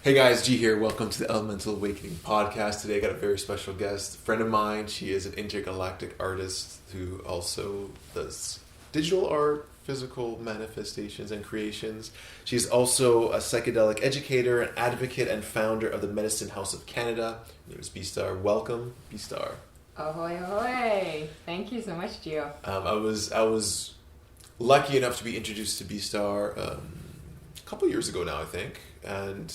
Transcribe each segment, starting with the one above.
Hey guys, G here. Welcome to the Elemental Awakening podcast. Today I got a very special guest, a friend of mine. She is an intergalactic artist who also does digital art, physical manifestations and creations. She's also a psychedelic educator, an advocate, and founder of the Medicine House of Canada. Her name is B-Star. Welcome, B-Star. Ahoy, ahoy. Thank you so much, Gio. I was lucky enough to be introduced to B-Star a couple years ago now, I think, and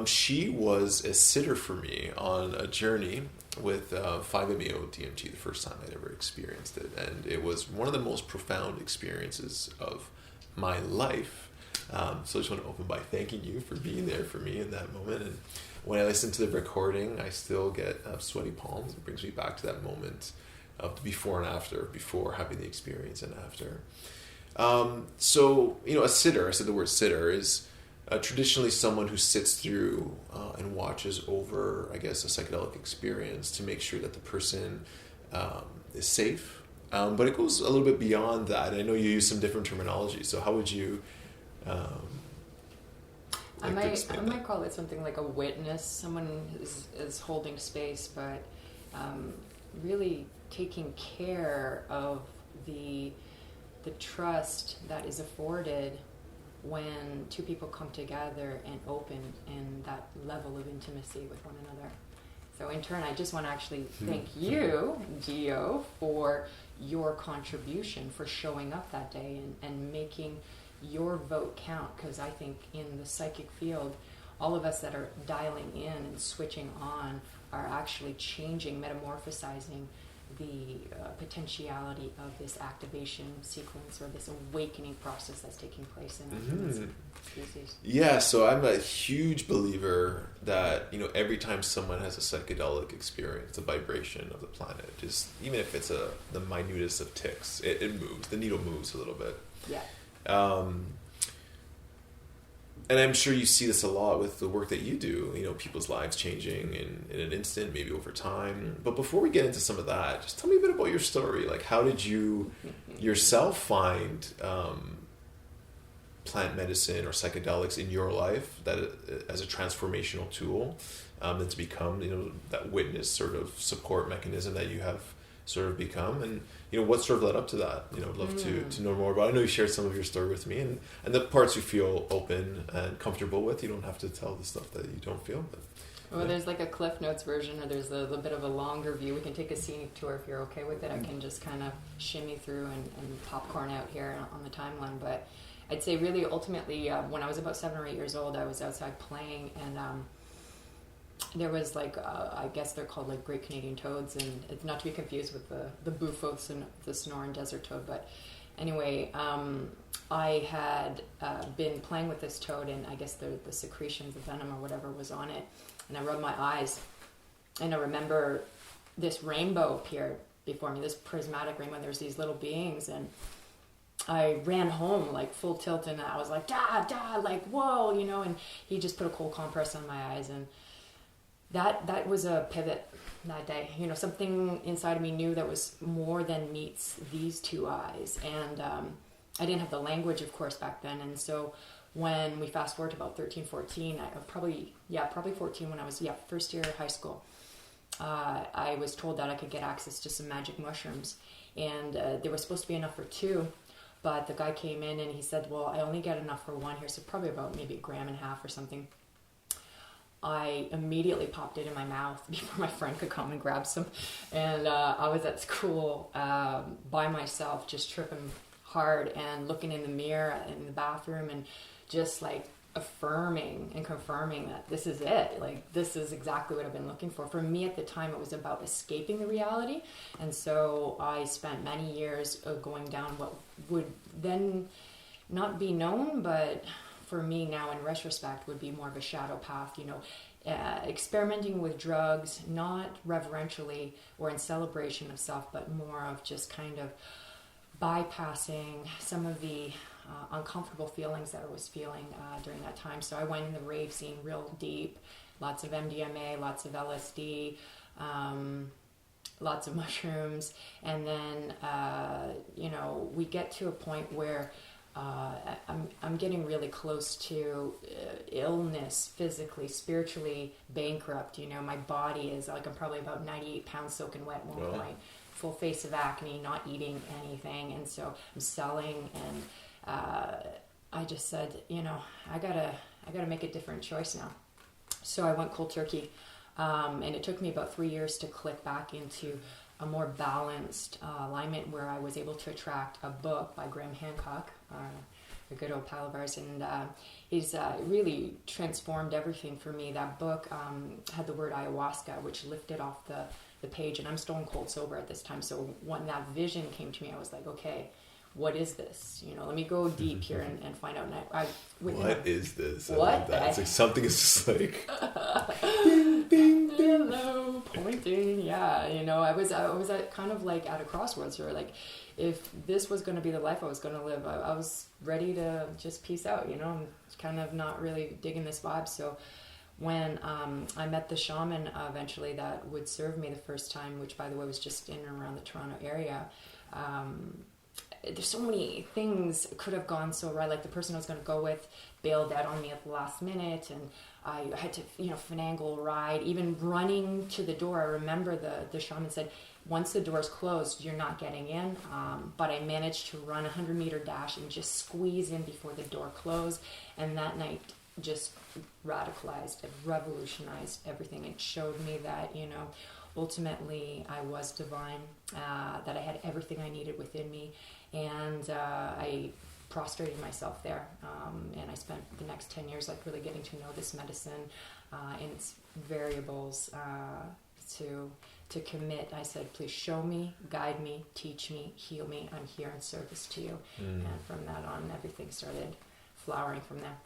she was a sitter for me on a journey with 5-MeO DMT, the first time I'd ever experienced it. And it was one of the most profound experiences of my life. So I just want to open by thanking you for being there for me in that moment. And when I listen to the recording, I still get sweaty palms. It brings me back to that moment of the before and after, before having the experience and after. So, a sitter, I said the word sitter, is traditionally someone who sits through and watches over, I guess, a psychedelic experience to make sure that the person is safe. But it goes a little bit beyond that. I know you use some different terminology, so how would you I might call it something like a witness. Someone is holding space, but really taking care of the trust that is afforded when two people come together and open in that level of intimacy with one another. So in turn, I just want to actually thank you, Gio, for your contribution, for showing up that day and making your vote count, because I think in the psychic field, all of us that are dialing in and switching on are actually changing, metamorphosizing the potentiality of this activation sequence or this awakening process that's taking place in our species. Yeah, so I'm a huge believer that, every time someone has a psychedelic experience, the vibration of the planet, just even if it's the minutest of ticks, it moves. The needle moves a little bit. Yeah. And I'm sure you see this a lot with the work that you do, people's lives changing in an instant, maybe over time. But before we get into some of that, just tell me a bit about your story. Like, how did you yourself find plant medicine or psychedelics in your life that as a transformational tool, and to become, that witness sort of support mechanism that you have sort of become, and what sort of led up to that? I'd love to know more about it. I know you shared some of your story with me, and the parts you feel open and comfortable with. You don't have to tell the stuff that you don't feel. But well, there's like a Cliff Notes version, or there's a little bit of a longer view. We can take a scenic tour if you're okay with it. I can just kind of shimmy through and popcorn out here on the timeline. But I'd say really ultimately, when I was about 7 or 8 years old, I was outside playing, and there was I guess they're called like Great Canadian Toads, and it's not to be confused with the bufo, the Sonoran Desert Toad. But anyway, I had been playing with this toad, and I guess the secretions, the venom or whatever was on it, and I rubbed my eyes, and I remember this rainbow appeared before me, this prismatic rainbow, and there's these little beings, and I ran home like full tilt, and I was like, Dad, like, whoa, and he just put a cold compress on my eyes, and that was a pivot that day. Something inside of me knew that was more than meets these two eyes. And I didn't have the language, of course, back then. And so when we fast forward to about 13, 14, probably 14 when I was, first year of high school, I was told that I could get access to some magic mushrooms. And there was supposed to be enough for 2. But the guy came in and he said, well, I only get enough for 1 here. So probably about maybe 1.5 grams or something. I immediately popped it in my mouth before my friend could come and grab some. And I was at school by myself, just tripping hard and looking in the mirror in the bathroom and just like affirming and confirming that this is it. Like, this is exactly what I've been looking for. For me at the time, it was about escaping the reality. And so I spent many years going down what would then not be known, but for me now in retrospect would be more of a shadow path, experimenting with drugs, not reverentially or in celebration of self, but more of just kind of bypassing some of the uncomfortable feelings that I was feeling during that time. So I went in the rave scene real deep, lots of MDMA, lots of LSD, lots of mushrooms, and then we get to a point where I'm getting really close to illness, physically, spiritually bankrupt. You know, my body is like, I'm probably about 98 pounds soaking wet at one point, full face of acne, not eating anything. And so I'm selling, and I just said, you know, I gotta make a different choice now. So I went cold turkey, and it took me about 3 years to click back into a more balanced alignment, where I was able to attract a book by Graham Hancock, a good old pal of ours, and he's really transformed everything for me. That book had the word ayahuasca, which lifted off the page, and I'm stone cold sober at this time. So when that vision came to me, I was like, okay, what is this? You know, let me go deep here and find out. And what is this? I what? Like that. It's like something is just like bing, bing, bing. Hello, pointing. Yeah, you know, I was at kind of like at a crossroads where, like, if this was going to be the life I was going to live, I was ready to just peace out. You know, I'm kind of not really digging this vibe. So when I met the shaman eventually that would serve me the first time, which by the way was just in and around the Toronto area. There's so many things could have gone so right. Like the person I was going to go with bailed out on me at the last minute, and I had to, you know, finagle a ride. Even running to the door, I remember the shaman said, once the door's closed, you're not getting in. But I managed to run a 100-meter dash and just squeeze in before the door closed. And that night just radicalized, it revolutionized everything. It showed me that, you know, ultimately I was divine, that I had everything I needed within me. And I prostrated myself there, and I spent the next 10 years like really getting to know this medicine and its variables, to commit. I said, please show me, guide me, teach me, heal me. I'm here in service to you. And from that on, everything started flowering from there.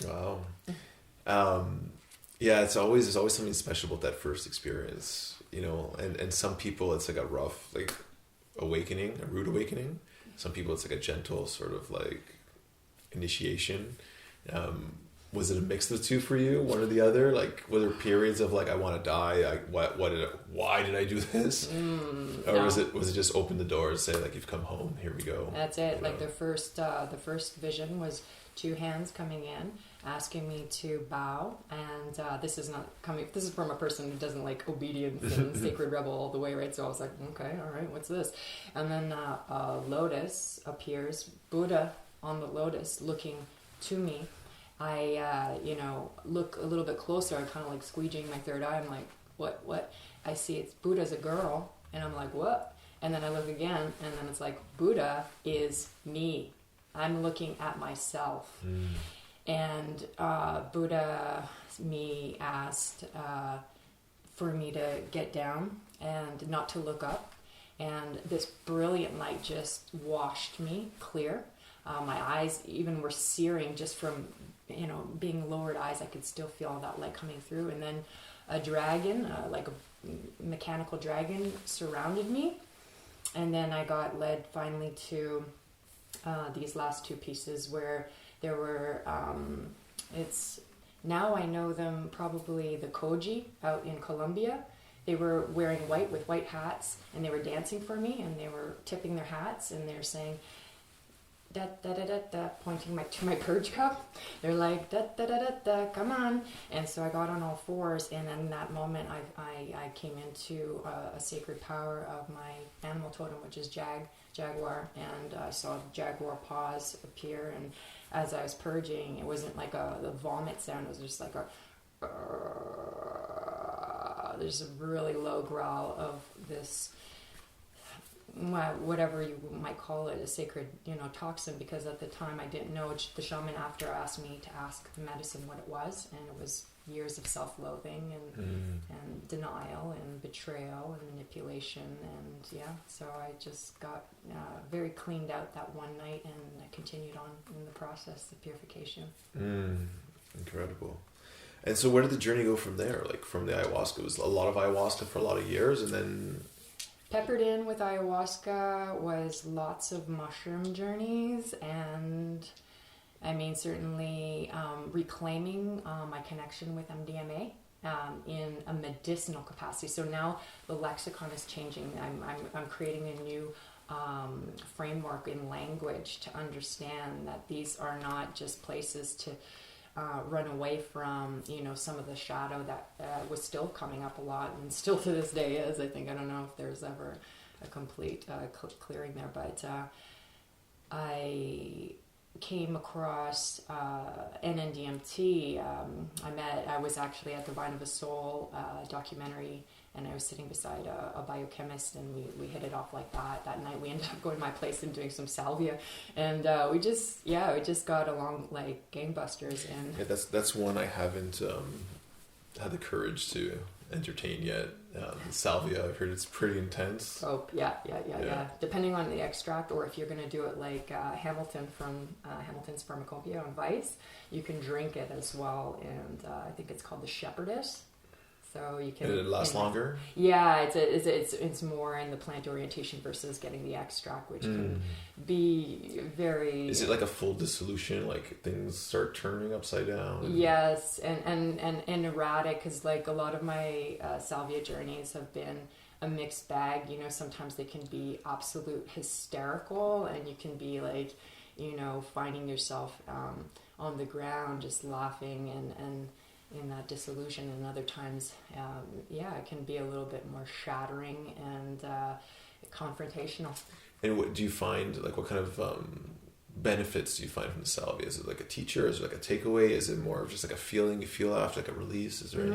Wow. Yeah, there's always something special about that first experience, you know, and some people it's like a rough, like, awakening, a rude awakening. Some people it's like a gentle sort of like initiation. Was it a mix of the two for you, one or the other? Like, were there periods of like, I want to die? Why did I do this? Or no. was it just open the door and say like, you've come home, here we go? That's it. You like know? the first vision was two hands coming in, asking me to bow, and this is from a person who doesn't like obedience and sacred rebel all the way, right? So I was like, okay, all right, what's this? And then a lotus appears, Buddha on the lotus looking to me. I you know, look a little bit closer. I kind of like squeegeeing my third eye. I'm like, what? I see it's Buddha's a girl, and I'm like, what? And then I look again, and then it's like, Buddha is me. I'm looking at myself. And Buddha, me, asked for me to get down and not to look up. And this brilliant light just washed me clear. My eyes even were searing just from, you know, being lowered eyes. I could still feel all that light coming through. And then a dragon, like a mechanical dragon, surrounded me. And then I got led finally to these last two pieces where there were, it's now I know them, probably the Koji out in Colombia. They were wearing white with white hats, and they were dancing for me, and they were tipping their hats, and they're saying, da da da da da, pointing to my purge cup. They're like, da da da da da, come on. And so I got on all fours, and in that moment I came into a sacred power of my animal totem, which is jaguar, and I saw jaguar paws appear. And as I was purging, it wasn't like the vomit sound, it was just like there's a really low growl of this, whatever you might call it, a sacred, you know, toxin, because at the time I didn't know. The shaman after asked me to ask the medicine what it was, and it was years of self-loathing and denial and betrayal and manipulation, and yeah, so I just got very cleaned out that one night, and I continued on in the process of purification. Incredible. And so where did the journey go from there? Like from the ayahuasca, it was a lot of ayahuasca for a lot of years, and then peppered in with ayahuasca was lots of mushroom journeys, and I mean, certainly reclaiming my connection with MDMA in a medicinal capacity. So now the lexicon is changing. I'm creating a new framework in language to understand that these are not just places to run away from, some of the shadow that was still coming up a lot and still to this day is. I don't know if there's ever a complete clearing there, but I came across NNDMT. I was actually at the Vine of a Soul documentary, and I was sitting beside a biochemist, and we hit it off like that. That night we ended up going to my place and doing some salvia, and we just got along like gangbusters. And yeah, that's one I haven't had the courage to entertain yet. Salvia, I've heard it's pretty intense. Oh yeah. Depending on the extract, or if you're going to do it like Hamilton from Hamilton's Pharmacopoeia on Vice, you can drink it as well, and I think it's called the Shepherdess. So you can. And it lasts longer. Yeah, it's more in the plant orientation versus getting the extract, which can be very. Is it like a full dissolution? Like things start turning upside down? Yes, and erratic, because like a lot of my salvia journeys have been a mixed bag. Sometimes they can be absolute hysterical, and you can be like, finding yourself on the ground just laughing and in that dissolution, and other times it can be a little bit more shattering and confrontational. And what do you find, like what kind of benefits do you find from the salvia? Is it like a teacher? Is it like a takeaway? Is it more of just like a feeling you feel after, like a release? Is there any?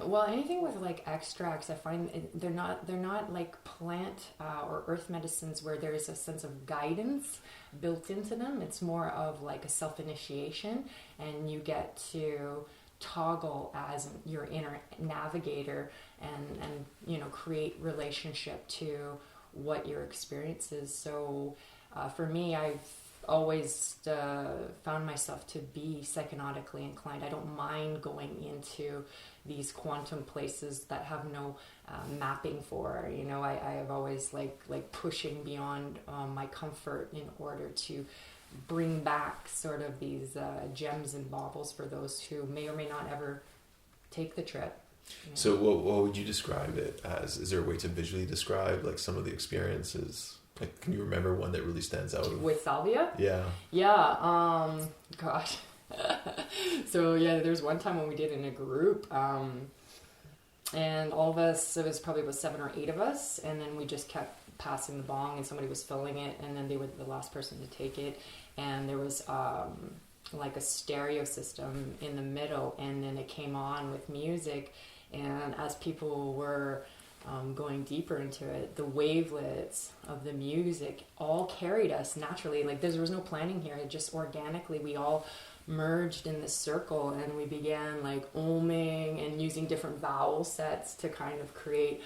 Well, anything with like extracts, I find they're not like plant or earth medicines where there is a sense of guidance built into them. It's more of like a self-initiation, and you get to toggle as your inner navigator and create relationship to what your experience is. So for me, I've always found myself to be psychonautically inclined. I don't mind going into these quantum places that have no mapping for. I have always like pushing beyond my comfort in order to bring back sort of these gems and baubles for those who may or may not ever take the trip. So what would you describe it as? Is there a way to visually describe like some of the experiences? Like, can you remember one that really stands out? With salvia? Yeah. Gosh. So yeah, there's one time when we did it in a group, and all of us, it was probably about 7 or 8 of us, and then we just kept passing the bong, and somebody was filling it, and then they were the last person to take it, and there was like a stereo system in the middle, and then it came on with music, and as people were going deeper into it, the wavelets of the music all carried us naturally. Like there was no planning here, it just organically, we all merged in this circle, and we began like oming and using different vowel sets to kind of create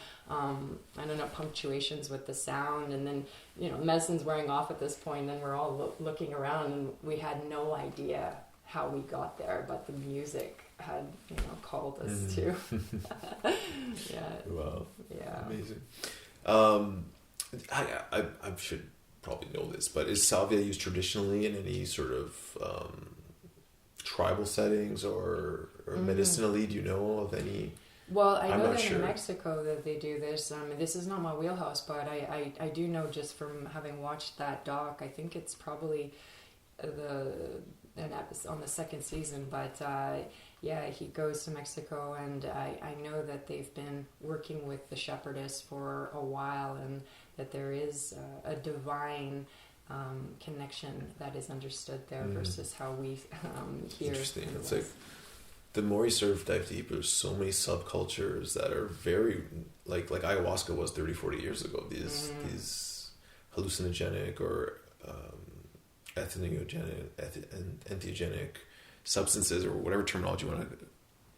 punctuations with the sound. And then medicine's wearing off at this point, and we're all looking around, and we had no idea how we got there, but the music had called us to. Yeah. Wow. Yeah. Amazing. I should probably know this, but is salvia used traditionally in any sort of tribal settings or medicinally? Do you know of any? Well, I know that in Mexico that they do this. This is not my wheelhouse, but I do know just from having watched that doc. I think it's probably an episode on the 2nd season, but he goes to Mexico, and I know that they've been working with the shepherdess for a while, and that there is a divine connection that is understood there versus how we hear. Interesting. It's like the more you sort of dive deeper, there's so many subcultures that are very like ayahuasca was 30-40 years ago. These hallucinogenic or entheogenic substances, or whatever terminology you want to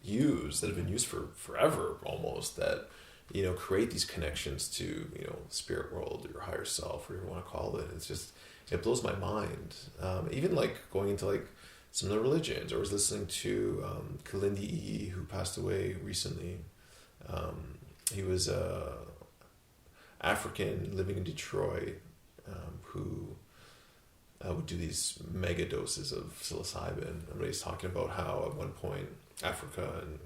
use, that have been used for forever almost, that create these connections to spirit world, your higher self, whatever you want to call it. It's just, it blows my mind. Even like going into like some of the religions. I was listening to Kalindi Iyi, who passed away recently. He was African living in Detroit, who would do these mega doses of psilocybin. Everybody's talking about how at one point Africa and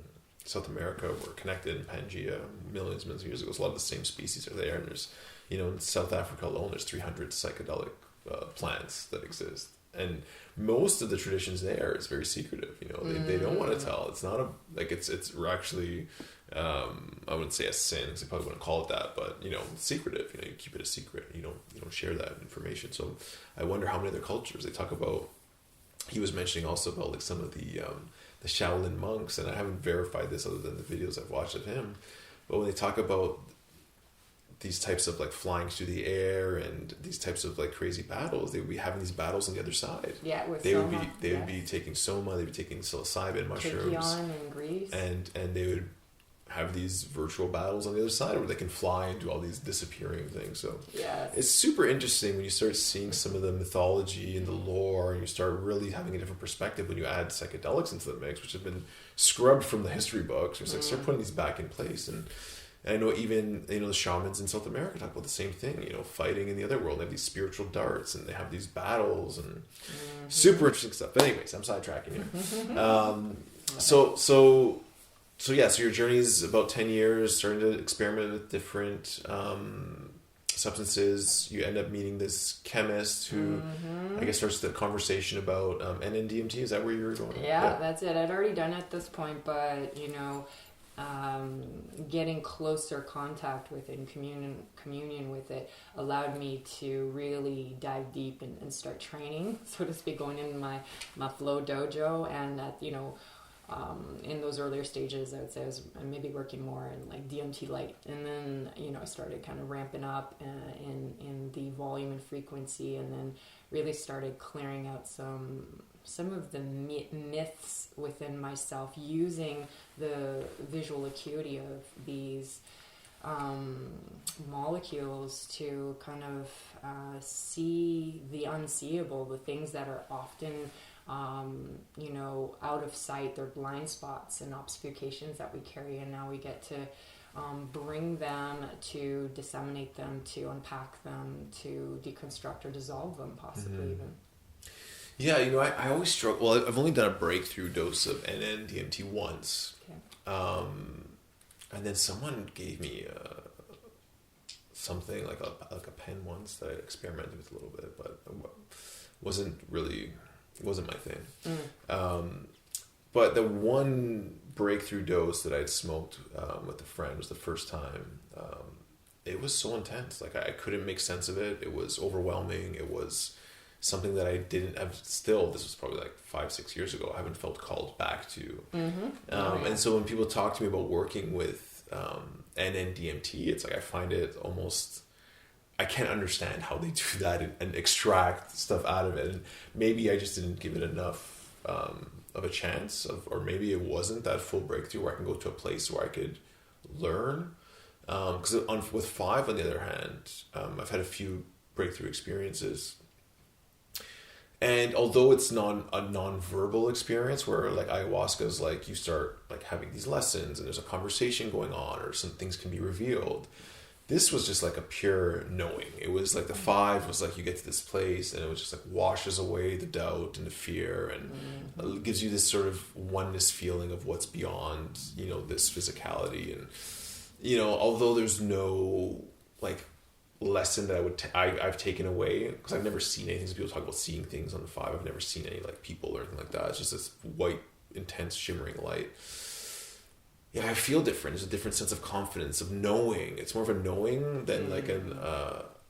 South America were connected in Pangea millions of years ago. So a lot of the same species are there. And there's, in South Africa alone, there's 300 psychedelic plants that exist. And most of the traditions there is very secretive. They don't want to tell. It's not we're actually, I wouldn't say a sin, because I probably wouldn't call it that, but secretive. You keep it a secret. You don't share that information. So I wonder how many other cultures they talk about. He was mentioning also about like some of the Shaolin monks, and I haven't verified this other than the videos I've watched of him. But when they talk about these types of like flying through the air and these types of like crazy battles, they would be having these battles on the other side. Yeah, with they soma. would be taking soma, they'd be taking psilocybin mushrooms, Kykeon in Greece, and they would have these virtual battles on the other side where they can fly and do all these disappearing things. So it's super interesting when you start seeing some of the mythology and the lore, and you start really having a different perspective when you add psychedelics into the mix, which have been scrubbed from the history books. It's like start putting these back in place. And I know even the shamans in South America talk about the same thing, fighting in the other world. They have these spiritual darts and they have these battles and super interesting stuff. But anyways, I'm sidetracking here. So your journey is about 10 years, starting to experiment with different substances. You end up meeting this chemist who, I guess, starts the conversation about NN-DMT. Is that where you were going? Yeah, that's it. I'd already done it at this point, but, getting closer contact with it and communion with it allowed me to really dive deep and start training, so to speak, going into my flow dojo. And at, in those earlier stages, I would say I was maybe working more in like DMT light, and then I started kind of ramping up in the volume and frequency, and then really started clearing out some of the myths within myself, using the visual acuity of these molecules to kind of see the unseeable, the things that are often out of sight. They're blind spots and obfuscations that we carry, and now we get to bring them, to disseminate them, to unpack them, to deconstruct or dissolve them, possibly even. Yeah, I always struggle. Well, I've only done a breakthrough dose of NN-DMT once. Okay. And then someone gave me something like a pen once that I experimented with a little bit, but it wasn't my thing. But the one breakthrough dose that I'd smoked with a friend was the first time. It was so intense. Like I couldn't make sense of it. It was overwhelming. It was something that I didn't have still. This was probably like 5-6 years ago. I haven't felt called back to. And so when people talk to me about working with NN-DMT, it's like I find it almost, I can't understand how they do that and extract stuff out of it. And maybe I just didn't give it enough of a chance, or maybe it wasn't that full breakthrough where I can go to a place where I could learn. Because with 5, on the other hand, I've had a few breakthrough experiences. And although it's a non-verbal experience where like ayahuasca is like you start like having these lessons and there's a conversation going on or some things can be revealed, this was just like a pure knowing. It was like the 5 was like you get to this place and it was just like washes away the doubt and the fear and gives you this sort of oneness feeling of what's beyond, this physicality. And, although there's no like lesson that I've taken away, because I've never seen anything. So people talk about seeing things on the 5. I've never seen any like people or anything like that. It's just this white, intense, shimmering light. Yeah, I feel different. There's a different sense of confidence, of knowing. It's more of a knowing than like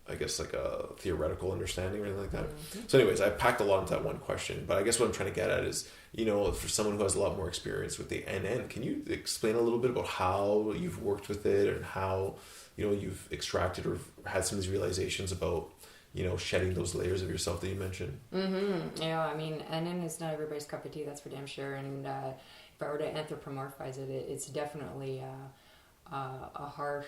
I guess like a theoretical understanding or anything like that. So anyways, I packed a lot into that one question, but I guess what I'm trying to get at is, for someone who has a lot more experience with the NN, can you explain a little bit about how you've worked with it and how you've extracted or had some of these realizations about, shedding those layers of yourself that you mentioned? Yeah, I mean, NN is not everybody's cup of tea, that's for damn sure. And if I were to anthropomorphize it, it's definitely a harsh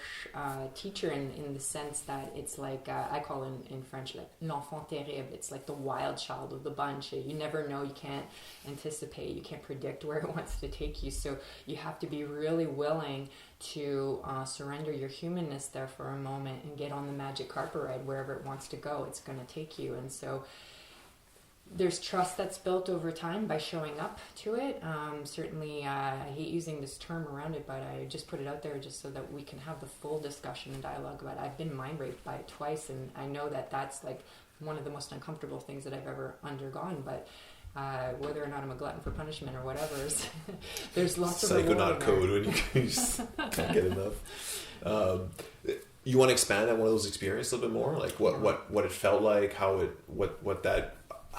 teacher in the sense that it's like, I call in French like l'enfant terrible. It's like the wild child of the bunch. You never know, you can't anticipate, you can't predict where it wants to take you. So you have to be really willing to surrender your humanness there for a moment and get on the magic carpet ride. Wherever it wants to go, it's going to take you. And so there's trust that's built over time by showing up to it. Certainly, I hate using this term around it, but I just put it out there just so that we can have the full discussion and dialogue about it. I've been mind raped by it twice, and I know that that's like one of the most uncomfortable things that I've ever undergone. But whether or not I'm a glutton for punishment or whatever, there's lots of psychonaut code when you just can't get enough. You want to expand on one of those experiences a little bit more, like what it felt like, how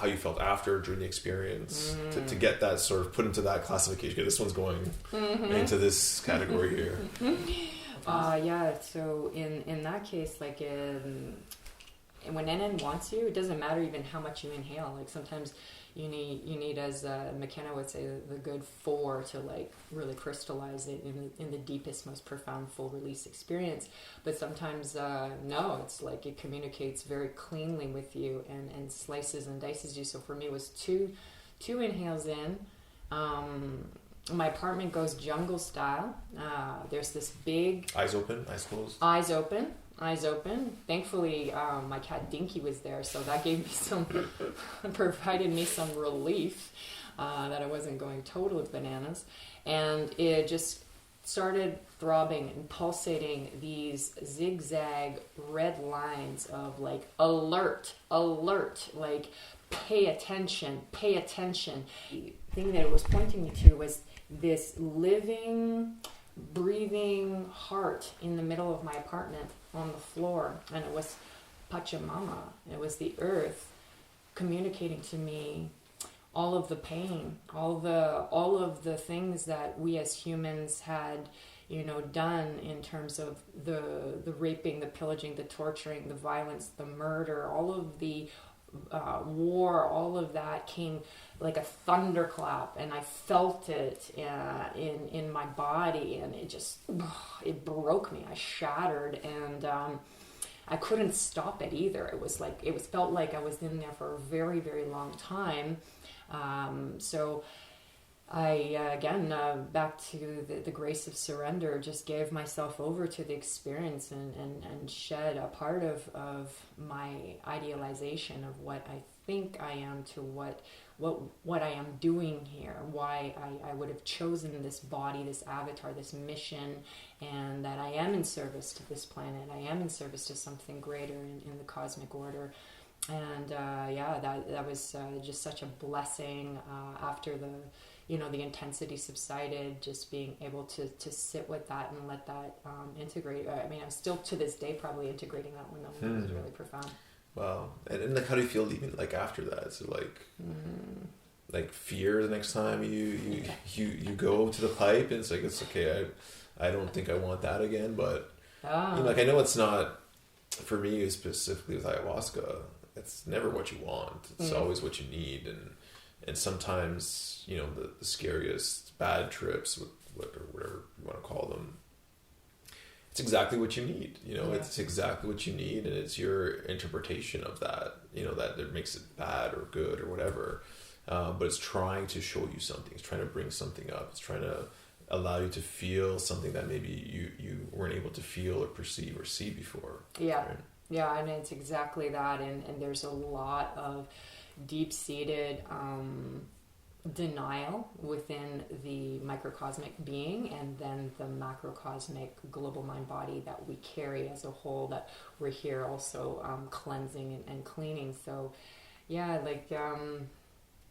you felt after during the experience, to get that sort of put into that classification. Okay, this one's going into this category here. Yeah. So in that case, like when NN wants you, it doesn't matter even how much you inhale. Like sometimes you need, as McKenna would say, the good 4 to like really crystallize it in the deepest, most profound full release experience. But sometimes no, it's like it communicates very cleanly with you and slices and dices you. So for me, it was two inhales in. My apartment goes jungle style. There's this big eyes open, eyes closed. Eyes open. Thankfully, my cat Dinky was there, so that gave me provided me some relief that I wasn't going total bananas. And it just started throbbing and pulsating these zigzag red lines of like alert, like pay attention. The thing that it was pointing me to was this living, breathing heart in the middle of my apartment on the floor, and it was Pachamama. It was the earth communicating to me all of the pain, all of the things that we as humans had, done in terms of the raping, the pillaging, the torturing, the violence, the murder, all of the war, all of that came like a thunderclap, and I felt it in my body, and it broke me. I shattered, and I couldn't stop it either. It felt like I was in there for a very, very long time. So I, again, back to the grace of surrender, just gave myself over to the experience and shed a part of my idealization of what I think I am to what I am doing here, why I would have chosen this body, this avatar, this mission, and that I am in service to this planet. I am in service to something greater in the cosmic order. And that was just such a blessing after the intensity subsided, just being able to sit with that and let that integrate. I mean, I'm still to this day probably integrating that one. That was really profound. Wow. And like, how do you feel even like after that? So like fear the next time you go to the pipe, and it's like, it's okay. I don't think I want that again, but like, I know it's not for me specifically with ayahuasca. It's never what you want. It's always what you need, and sometimes the scariest bad trips, or whatever you want to call them, it's exactly what you need. It's exactly what you need, and it's your interpretation of that. That makes it bad or good or whatever. But it's trying to show you something. It's trying to bring something up. It's trying to allow you to feel something that maybe you weren't able to feel or perceive or see before. Yeah. Right? Yeah, and it's exactly that. And there's a lot of deep-seated denial within the microcosmic being, and then the macrocosmic global mind body that we carry as a whole, that we're here also cleansing and cleaning. So yeah, like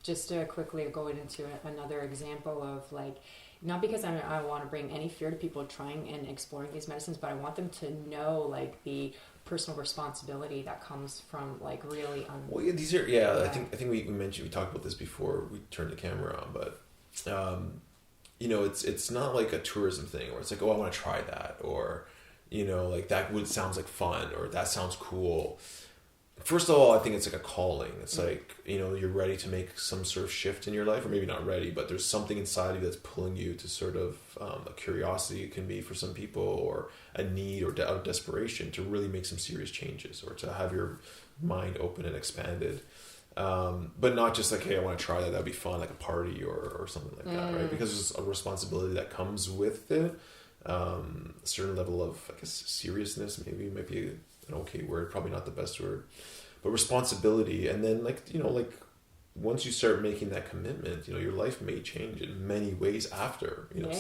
just to quickly go into another example of like, not because I want to bring any fear to people trying and exploring these medicines, but I want them to know like the personal responsibility that comes from like really well, yeah, these are I think we mentioned, we talked about this before we turned the camera on, but it's not like a tourism thing where it's like, oh, I want to try that, or like that sounds like fun, or that sounds cool. First of all, I think it's like a calling. It's like, you're ready to make some sort of shift in your life, or maybe not ready, but there's something inside you that's pulling you to sort of a curiosity, it can be for some people, or a need or out of desperation to really make some serious changes, or to have your mind open and expanded. But not just like, hey, I want to try that, that'd be fun, like a party or something like that, right? Because there's a responsibility that comes with it. A certain level of, I guess, seriousness, maybe might be an okay word, probably not the best word, but responsibility. And then like once you start making that commitment, you know, your life may change in many ways after, you know.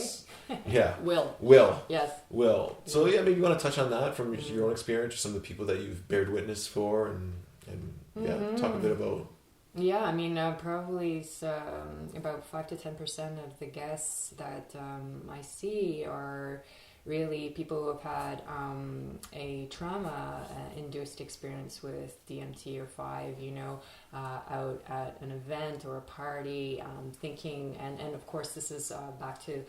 Yeah. Will. Yes. Will. So yeah, maybe you want to touch on that from your own experience, or some of the people that you've bared witness for, and talk a bit about. Yeah, I mean, probably about 5 to 10% of the guests that I see are really people who have had a trauma-induced experience with DMT or 5, you know, out at an event or a party, thinking, and of course this is back to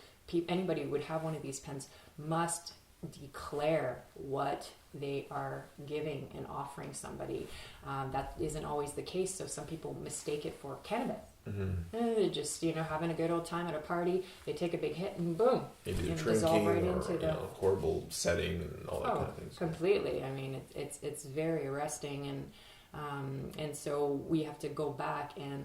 anybody who would have one of these pens must declare what they are giving and offering somebody. That isn't always the case, so some people mistake it for cannabis. They're just, you know, having a good old time at a party. They take a big hit and boom, maybe dissolve right into the horrible setting and all that kind of things. Completely. I mean, it's very arresting, and so we have to go back and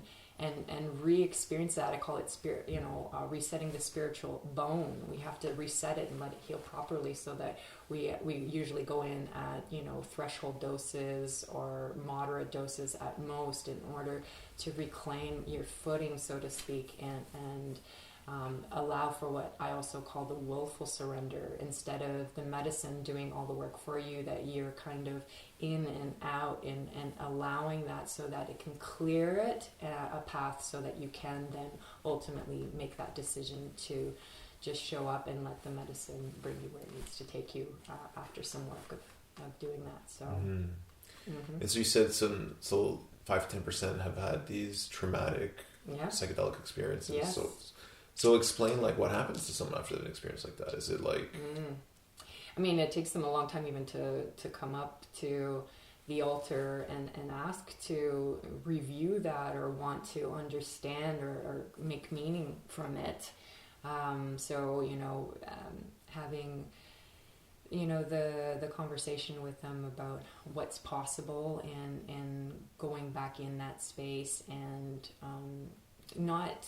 re-experience that. I call it spirit, you know, resetting the spiritual bone. We have to reset it and let it heal properly, so that we usually go in at, you know, threshold doses or moderate doses at most, in order to reclaim your footing, so to speak, and allow for what I also call the willful surrender. Instead of the medicine doing all the work for you, that you're kind of in and out, and allowing that so that it can clear it a path, so that you can then ultimately make that decision to just show up and let the medicine bring you where it needs to take you after some work of doing that. So, And so you said so 5 to 10% have had these traumatic psychedelic experiences. Yes. So explain, like, what happens to someone after an experience like that? Is it like... I mean, it takes them a long time even to come up to the altar and ask to review that, or want to understand or make meaning from it. So, you know, having, you know, the conversation with them about what's possible, and going back in that space, and not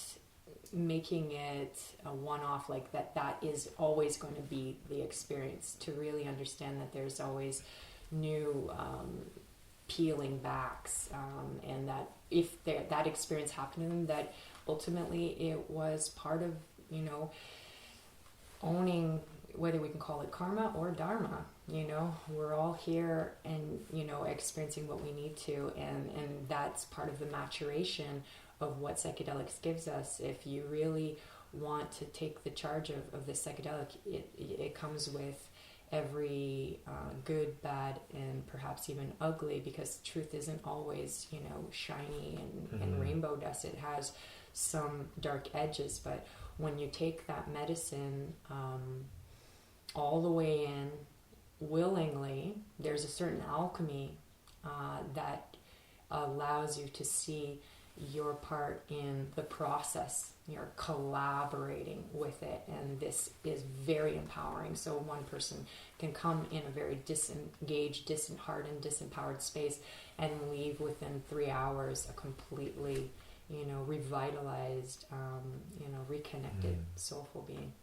making it a one-off, like that is always going to be the experience, to really understand that there's always new peeling backs, and that if that experience happened to them, that ultimately it was part of, you know, owning, whether we can call it karma or dharma. You know, we're all here and, you know, experiencing what we need to, and that's part of the maturation of what psychedelics gives us. If you really want to take the charge of the psychedelic, it comes with every good, bad, and perhaps even ugly, because truth isn't always, you know, shiny and rainbow dust. It has some dark edges, but when you take that medicine all the way in willingly, there's a certain alchemy that allows you to see your part in the process. You're collaborating with it, and this is very empowering. So one person can come in a very disengaged, disheartened, disempowered space and leave within 3 hours a completely, you know, revitalized, you know, reconnected, soulful being.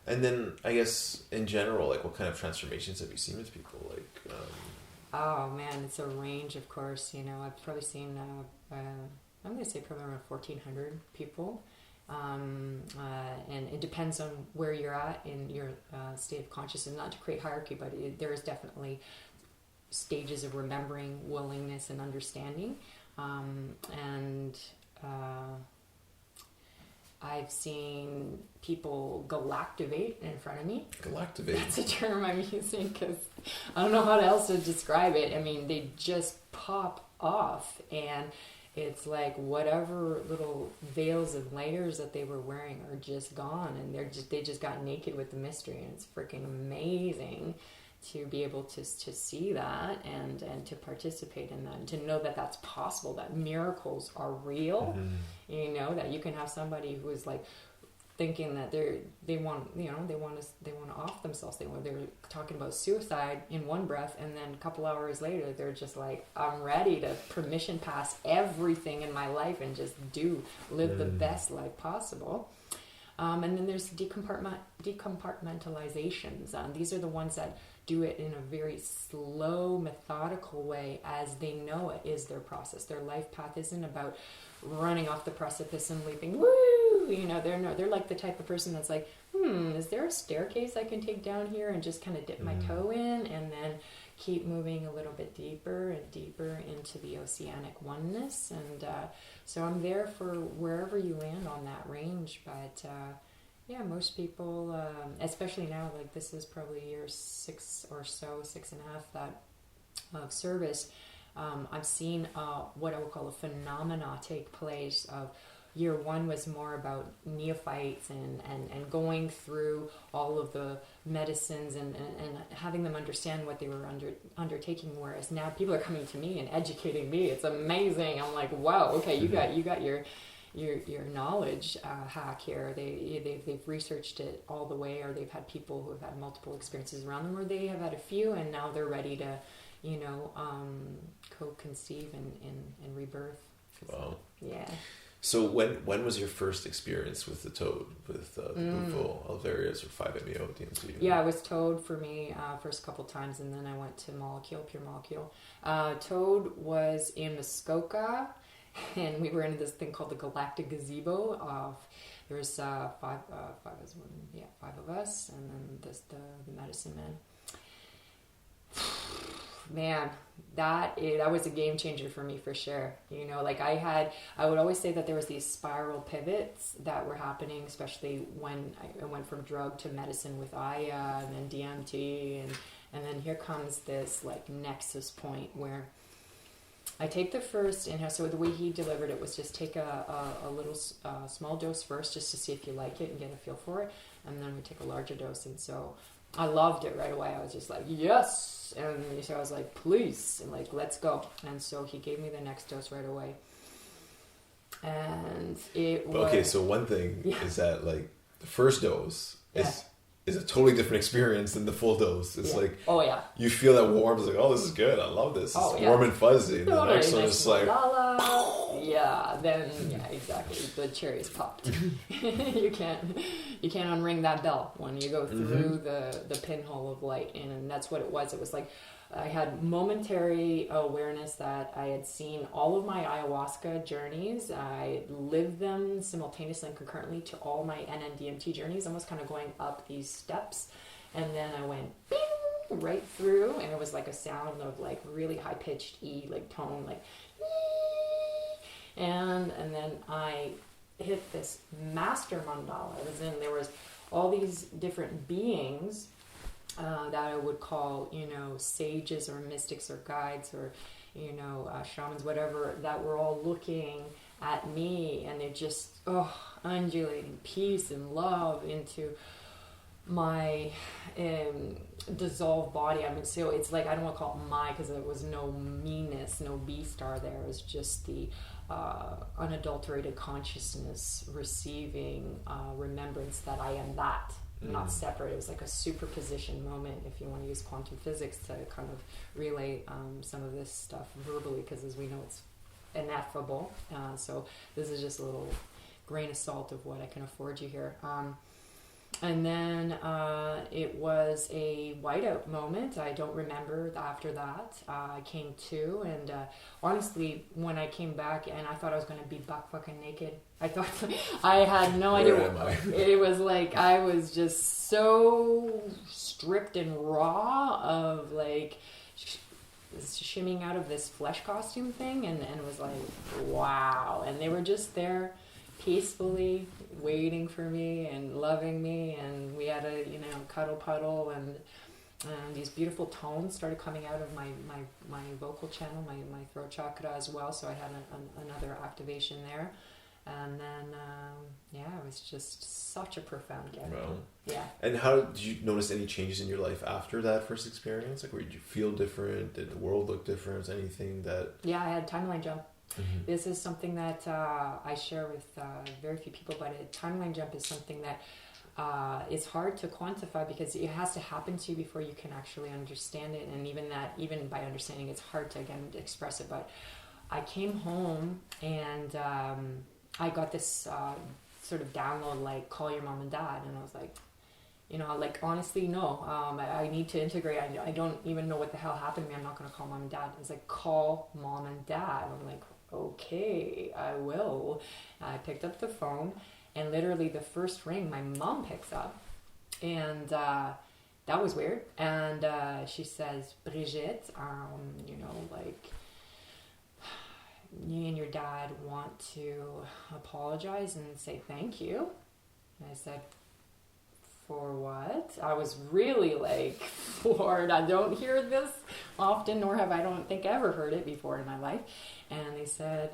And then, I guess, in general, like, what kind of transformations have you seen with people? Like, oh man, it's a range, of course. You know, I've probably seen, I'm going to say probably around 1,400 people. And it depends on where you're at in your state of consciousness. Not to create hierarchy, but there is definitely stages of remembering, willingness, and understanding. I've seen people galactivate in front of me. Galactivate? That's a term I'm using because I don't know how else to describe it. I mean, they just pop off, and it's like whatever little veils and layers that they were wearing are just gone, and they just got naked with the mystery, and it's freaking amazing to be able to see that and to participate in that, and to know that that's possible, that miracles are real. You know, that you can have somebody who is like thinking that they want to off themselves. They're talking about suicide in one breath, and then a couple hours later they're just like, I'm ready to permission pass everything in my life and just live the best life possible. And then there's decompartmentalizations. These are the ones that do it in a very slow, methodical way, as they know it is their process. Their life path isn't about running off the precipice and leaping, woo! You know, they're like the type of person that's like, is there a staircase I can take down here and just kind of dip my toe in, and then keep moving a little bit deeper and deeper into the oceanic oneness. And so I'm there for wherever you land on that range. But yeah, most people, especially now, like this is probably year 6 or so, 6.5 that of service. I've seen what I would call a phenomena take place of year 1 was more about neophytes and going through all of the medicines and having them understand what they were undertaking, whereas now people are coming to me and educating me. It's amazing. I'm like, wow, okay, you got your knowledge hack here. They've researched it all the way, or they've had people who have had multiple experiences around them, or they have had a few and now they're ready to, you know, co-conceive and rebirth. Wow. Yeah. So when was your first experience with the toad, with the Bufo, Alvarius, or 5-MeO, DMT? Yeah, it was toad for me first couple times, and then I went to pure molecule. Toad was in Muskoka, and we were in this thing called the Galactic Gazebo. There was five of us, and then the medicine man. Man, that was a game changer for me for sure. You know, like I would always say that there was these spiral pivots that were happening, especially when I went from drug to medicine with Aya and then DMT, and then here comes this like nexus point where I take the first inhale. So the way he delivered it was just take a little small dose first, just to see if you like it and get a feel for it, and then we take a larger dose. And so I loved it right away. I was just like, yes. And so I was like, please, and like, let's go. And so he gave me the next dose right away. And it was... Okay, so one thing is that like the first dose is a totally different experience than the full dose. It's like, you feel that warm. It's like, oh, this is good. I love this. It's warm and fuzzy. And the next one is like... exactly. The cherries popped. You can't unring that bell when you go through the pinhole of light, and that's what it was. It was like I had momentary awareness that I had seen all of my ayahuasca journeys. I lived them simultaneously and concurrently to all my NN-DMT journeys, almost kind of going up these steps, and then I went bing, right through, and it was like a sound of like really high pitched E, like tone, like. And then I hit this master mandala. There was all these different beings that I would call, you know, sages or mystics or guides or, you know, shamans, whatever, that were all looking at me, and they're just undulating peace and love into my dissolved body. I mean, so it's like, I don't want to call it my, because there was no meanness, no B star there. It was just the unadulterated consciousness receiving remembrance that I am that, not separate. It was like a superposition moment, if you want to use quantum physics to kind of relay some of this stuff verbally, because as we know, it's ineffable. So this is just a little grain of salt of what I can afford you here. And then it was a whiteout moment. I don't remember after that. I came to, and honestly, when I came back, and I thought I was going to be buck fucking naked. I thought, I had no idea. Where am I? It was like, I was just so stripped and raw of like shimmying out of this flesh costume thing, and it was like, wow. And they were just there peacefully waiting for me and loving me, and we had a, you know, cuddle puddle, and these beautiful tones started coming out of my vocal channel, my throat chakra as well, so I had another activation there. And then it was just such a profound gift. Wow. Yeah. And how did you notice any changes in your life after that first experience? Like, where did you feel different? Did the world look different? Anything that... Yeah, I had timeline jump. This is something that I share with very few people, but a timeline jump is something that is hard to quantify, because it has to happen to you before you can actually understand it, and even by understanding, it's hard to again express it. But I came home, and I got this sort of download, like, call your mom and dad. And I was like, you know, like, honestly, no. I need to integrate. I don't even know what the hell happened to me. I'm not going to call mom and dad. It's like, call mom and dad. I'm like, okay, I will. I picked up the phone, and literally the first ring, my mom picks up. And that was weird. And she says, Brigitte, you know, like, me and your dad want to apologize and say thank you. And I said, for what? I was really like floored. I don't hear this often, nor have I don't think ever heard it before in my life. And they said,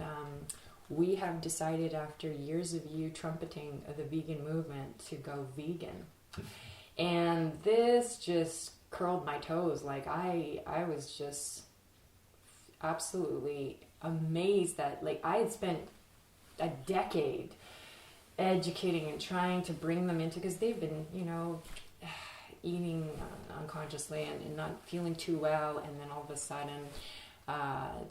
we have decided after years of you trumpeting the vegan movement to go vegan. And this just curled my toes. Like, I was just absolutely amazed that, like, I had spent a decade educating and trying to bring them into, because they've been, you know, eating unconsciously and not feeling too well, and then all of a sudden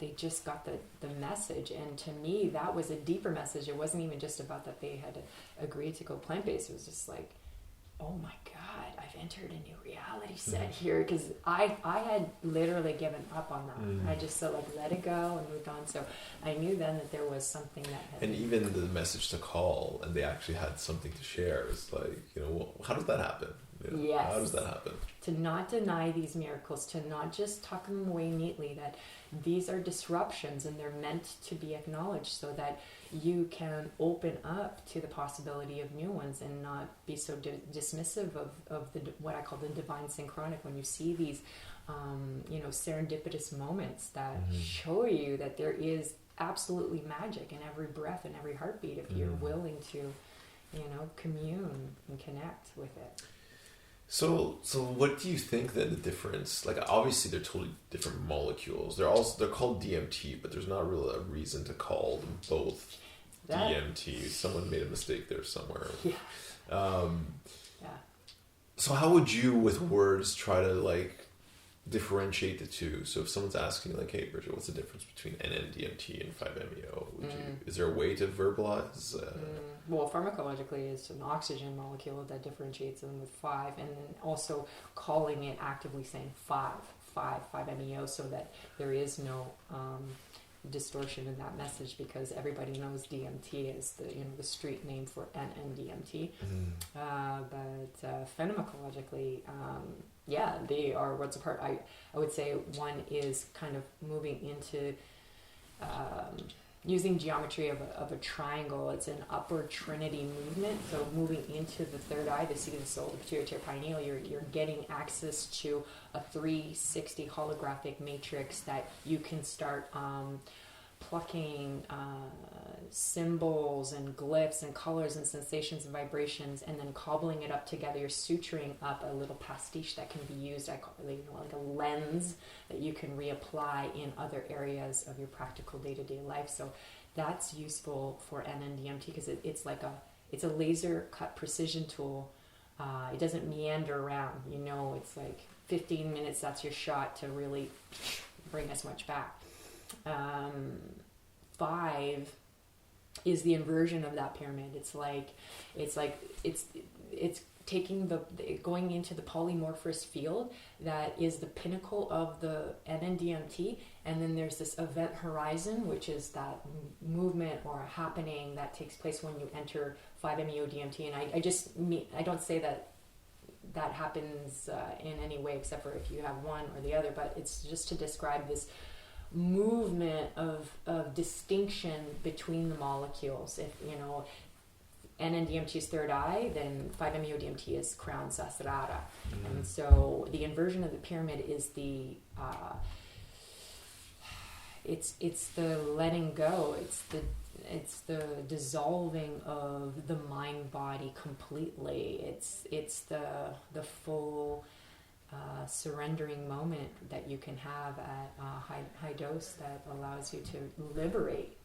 they just got the message. And to me, that was a deeper message. It wasn't even just about that they had agreed to go plant-based. It was just like, oh my God, I've entered a new reality set here, because I had literally given up on that. I just sort of like let it go and moved on. So I knew then that there was something that had... And even the message to call, and they actually had something to share. It's like, you know, well, how does that happen? You know, yes. How does that happen? To not deny these miracles, to not just tuck them away neatly, that these are disruptions and they're meant to be acknowledged so that you can open up to the possibility of new ones and not be so dismissive of the what I call the divine synchronic. When you see these, you know, serendipitous moments that show you that there is absolutely magic in every breath and every heartbeat if you're willing to, you know, commune and connect with it. So what do you think then the difference? Like, obviously they're totally different molecules. They're called DMT, but there's not really a reason to call them both DMT. Someone made a mistake there somewhere. Yeah. Yeah. So how would you, with words, try to like differentiate the two? So if someone's asking, like, "Hey, Bridget, what's the difference between NN-DMT and 5-MeO?" Is there a way to verbalize? Well, pharmacologically, it's an oxygen molecule that differentiates them with 5, and then also calling it, actively saying 5-MeO, so that there is no distortion in that message, because everybody knows DMT is the street name for NN-DMT. But pharmacologically, yeah, they are worlds apart. I would say one is kind of moving into using geometry of a triangle. It's an upward trinity movement. So moving into the third eye, the seat of the soul, the pituitary pineal, you're getting access to a 360 holographic matrix that you can start plucking symbols and glyphs and colors and sensations and vibrations, and then cobbling it up together. You're suturing up a little pastiche that can be used, I call it, you know, like a lens that you can reapply in other areas of your practical day-to-day life. So that's useful for NN-DMT, because it's a laser cut precision tool. It doesn't meander around, you know. It's like 15 minutes, that's your shot to really bring as much back. 5 is the inversion of that pyramid. It's taking going into the polymorphous field that is the pinnacle of the NN-DMT, and then there's this event horizon, which is that movement or happening that takes place when you enter 5-MeO DMT. And I don't say that happens in any way except for if you have one or the other, but it's just to describe this movement of distinction between the molecules. If, you know, NN-DMT is third eye, then 5-MeO DMT is crown sahasrara. And so the inversion of the pyramid is it's the letting go, it's the dissolving of the mind body completely. It's the full surrendering moment that you can have at a high dose that allows you to liberate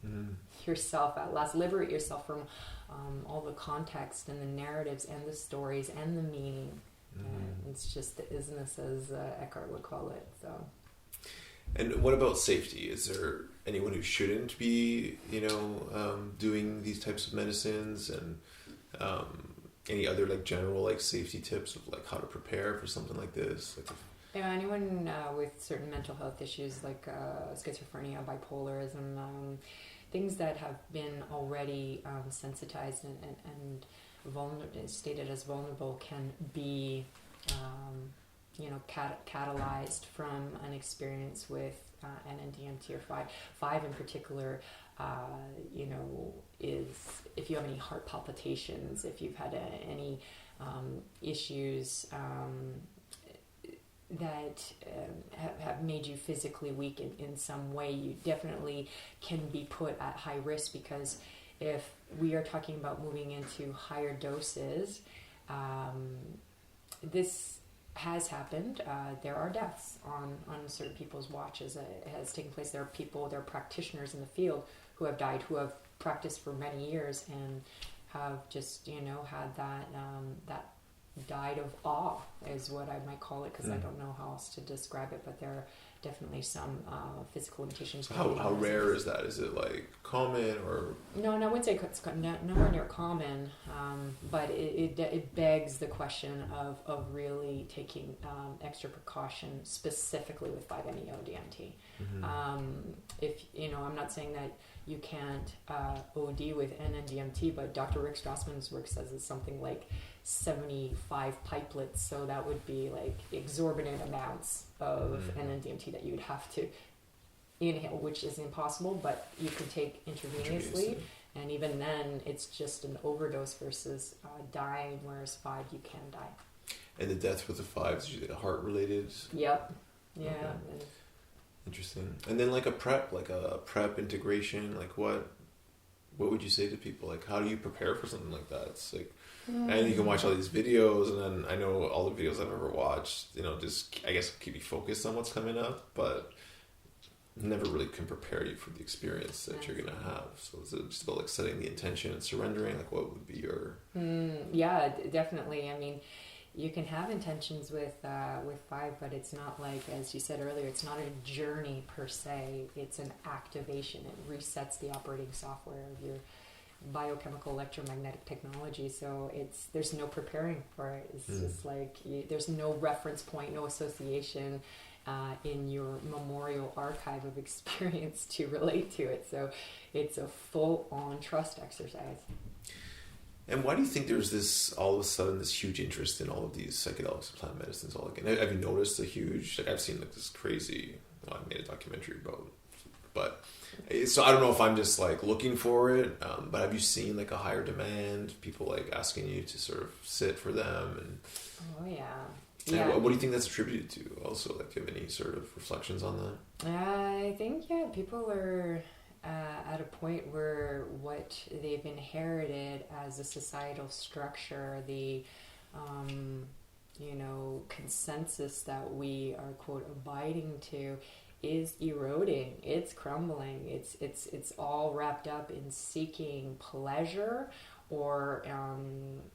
yourself at last, liberate yourself from all the context and the narratives and the stories and the meaning. It's just the isness, as Eckhart would call it. So. And what about safety? Is there anyone who shouldn't be, doing these types of medicines? And Any other like general like safety tips of like how to prepare for something like this? Like Yeah, anyone with certain mental health issues like schizophrenia, bipolarism, things that have been already sensitized and stated as vulnerable can be, catalyzed from an experience with NN-DMT or 5 in particular. Is if you have any heart palpitations, if you've had any issues that have made you physically weak in some way, you definitely can be put at high risk, because if we are talking about moving into higher doses, this has happened. There are deaths on certain people's watches. It has taken place. There are practitioners in the field who have died, who have practiced for many years and have just, had that died of awe is what I might call it, because I don't know how else to describe it, but there are definitely some physical limitations. How rare is that? Is it like common or? No, I wouldn't say it's nowhere near common, but it begs the question of really taking extra precaution, specifically with 5-MeO-DMT. If I'm not saying that you can't OD with NN-DMT, but Dr. Rick Strassman's work says it's something like 75 pipelets, so that would be like exorbitant amounts of NN-DMT that you would have to inhale, which is impossible, but you can take intravenously, and even then it's just an overdose versus dying, whereas 5 you can die. And the death with the 5 is usually heart related? Yep. Yeah. Okay. Interesting. And then like a prep integration, like what would you say to people? Like, how do you prepare for something like that? It's like, and you can watch all these videos, and then I know all the videos I've ever watched, just, I guess, keep you focused on what's coming up, but never really can prepare you for the experience that you're going to have. So is it just about like setting the intention and surrendering? Like, what would be your... Yeah, definitely. I mean, you can have intentions with 5, but it's not like, as you said earlier, it's not a journey per se. It's an activation. It resets the operating software of your biochemical electromagnetic technology. So there's no preparing for it. It's just like there's no reference point, no association in your memorial archive of experience to relate to it. So it's a full-on trust exercise. And why do you think there's this, all of a sudden, this huge interest in all of these psychedelics and plant medicines all again? Have you noticed a huge, like I've seen like this crazy, I made a documentary about, but, so I don't know if I'm just like looking for it, but have you seen like a higher demand, people like asking you to sort of sit for them? And oh yeah. Yeah. What do you think that's attributed to also? Like, do you have any sort of reflections on that? I think, people are at a point where what they've inherited as a societal structure, the consensus that we are, quote, abiding to, is eroding. It's crumbling. It's all wrapped up in seeking pleasure or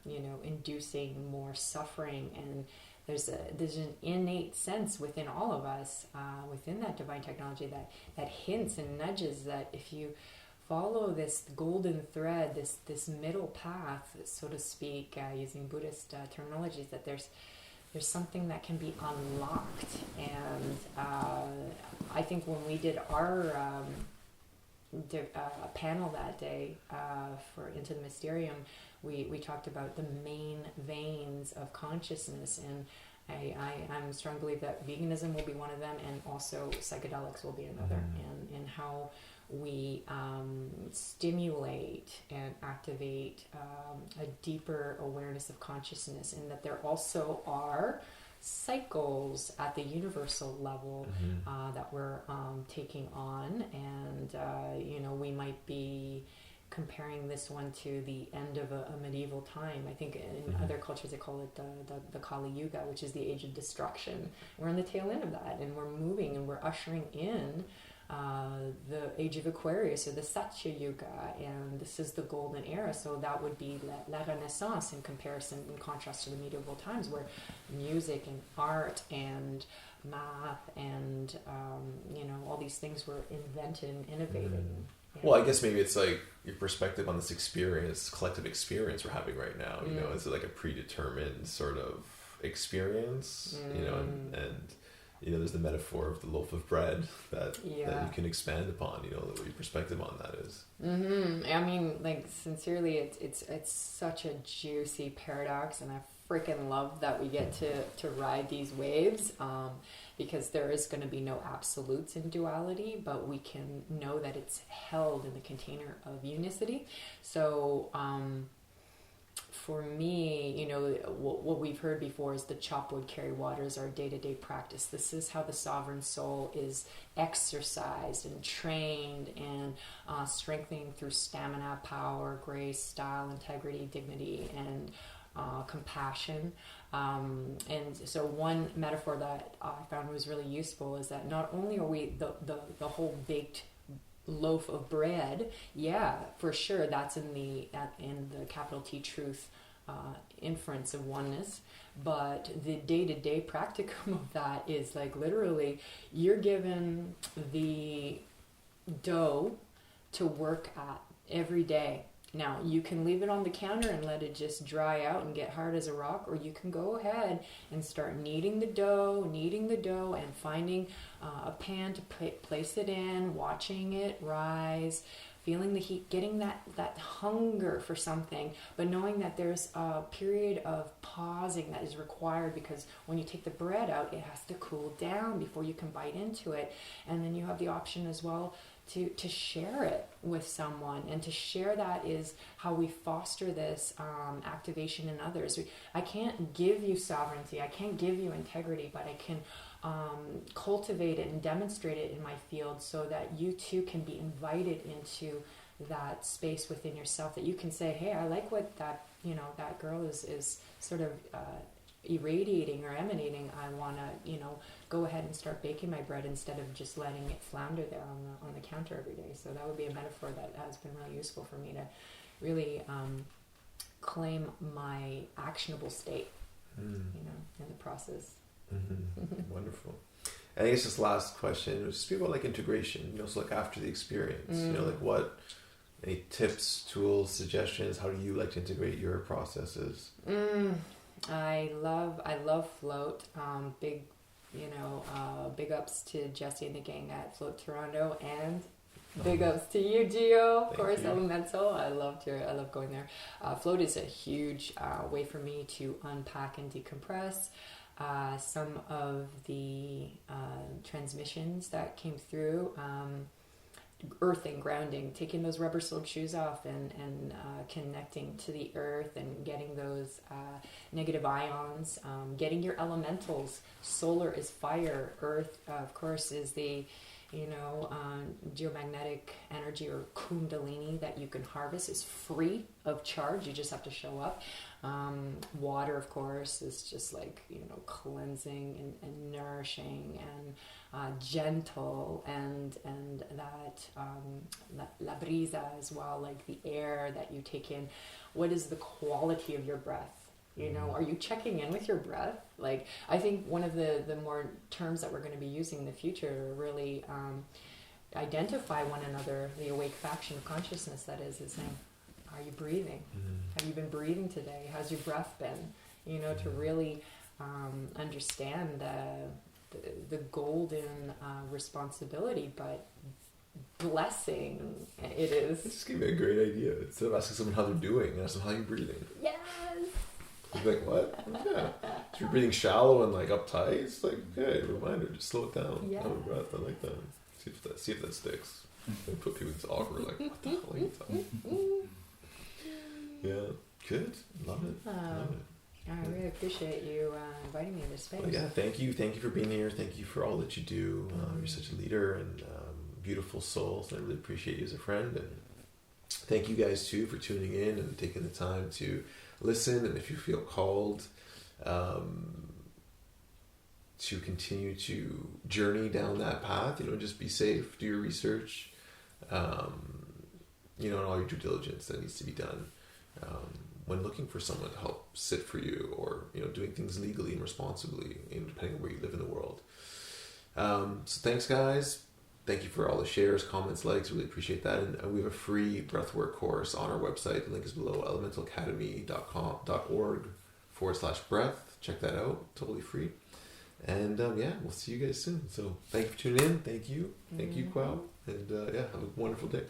inducing more suffering. And there's an innate sense within all of us, within that divine technology, that hints and nudges that if you follow this golden thread, this middle path, so to speak, using Buddhist terminologies, that there's something that can be unlocked. And I think when we did our panel that day for Into the Mysterium, we talked about the main veins of consciousness, and I'm a strong believer that veganism will be one of them, and also psychedelics will be another, and how we stimulate and activate a deeper awareness of consciousness, and that there also are cycles at the universal level that we're taking on, and we might be comparing this one to the end of a medieval time. I think in other cultures they call it the Kali Yuga, which is the age of destruction. We're in the tail end of that, and we're moving and we're ushering in the age of Aquarius, or the Satya Yuga, and this is the golden era. So that would be la Renaissance in contrast to the medieval times, where music and art and math and all these things were invented and innovated. Yeah. Well, I guess maybe it's like your perspective on this experience, collective experience we're having right now. You know, is it like a predetermined sort of experience? You know, and you know, there's the metaphor of the loaf of bread that you can expand upon. You know, what your perspective on that is. I mean, like, sincerely, it's such a juicy paradox, and I freaking love that we get to ride these waves, because there is going to be no absolutes in duality, but we can know that it's held in the container of unicity. So for me, you know, what we've heard before is the chop wood, carry water is our day-to-day practice. This is how the sovereign soul is exercised and trained and strengthening through stamina, power, grace, style, integrity, dignity, and compassion. And so one metaphor that I found was really useful is that not only are we the whole baked loaf of bread, for sure, that's in the capital T truth inference of oneness, but the day-to-day practicum of that is like literally you're given the dough to work at every day. Now, you can leave it on the counter and let it just dry out and get hard as a rock, or you can go ahead and start kneading the dough, and finding a pan to place it in, watching it rise, feeling the heat, getting that hunger for something, but knowing that there's a period of pausing that is required, because when you take the bread out, it has to cool down before you can bite into it. And then you have the option as well to share it with someone, and to share that is how we foster this activation in others. I can't give you sovereignty, I can't give you integrity, but I can cultivate it and demonstrate it in my field, so that you too can be invited into that space within yourself, that you can say, hey, I like what that girl is sort of irradiating or emanating. I want to go ahead and start baking my bread instead of just letting it flounder there on the counter every day. So that would be a metaphor that has been really useful for me to really claim my actionable state, in the process. Wonderful. And I guess this last question was just about like integration, so like after the experience, like what, any tips, tools, suggestions, how do you like to integrate your processes? I love Float. Big ups to Jesse and the gang at Float Toronto, and big ups to you, Gio. Of course, Elemental. I love going there. Float is a huge way for me to unpack and decompress. Some of the transmissions that came through, earthing, grounding, taking those rubber-soled shoes off and connecting to the earth and getting those negative ions, getting your elementals. Solar is fire. Earth, of course, is the geomagnetic energy, or kundalini, that you can harvest. Is free of charge. You just have to show up. Water, of course, is just like, cleansing and nourishing and gentle, and that la brisa as well, like the air that you take in. What is the quality of your breath? Are you checking in with your breath? Like, I think one of the more terms that we're going to be using in the future really identify one another, the awake faction of consciousness, that is saying, are you breathing? Have you been breathing today? How's your breath been? To really understand the golden responsibility, but blessing it is. It just gave me a great idea. Instead of asking someone how they're doing, ask them how you're breathing. Yes. You're like, what? Yeah. If you're breathing shallow and like uptight, it's like, okay, reminder, just slow it down. Yeah. Have a breath. I like that. See if that sticks. And put people in this awkward, like, what the hell are you talking? Yeah, good. Love it. I really appreciate you inviting me to this space. Well, yeah, thank you for being here. Thank you for all that you do. You're such a leader and beautiful soul. So I really appreciate you as a friend. And thank you guys too for tuning in and taking the time to listen. And if you feel called to continue to journey down that path, just be safe, do your research, and all your due diligence that needs to be done. When looking for someone to help sit for you, or doing things legally and responsibly, depending on where you live in the world. So thanks, guys. thank you for all the shares, comments, likes. Really appreciate that. And we have a free breathwork course on our website. The link is below, elementalacademy.com.org/breath. Check that out. Totally free. And we'll see you guys soon. So thank you for tuning in. Thank you. Thank you, Kwao. And have a wonderful day.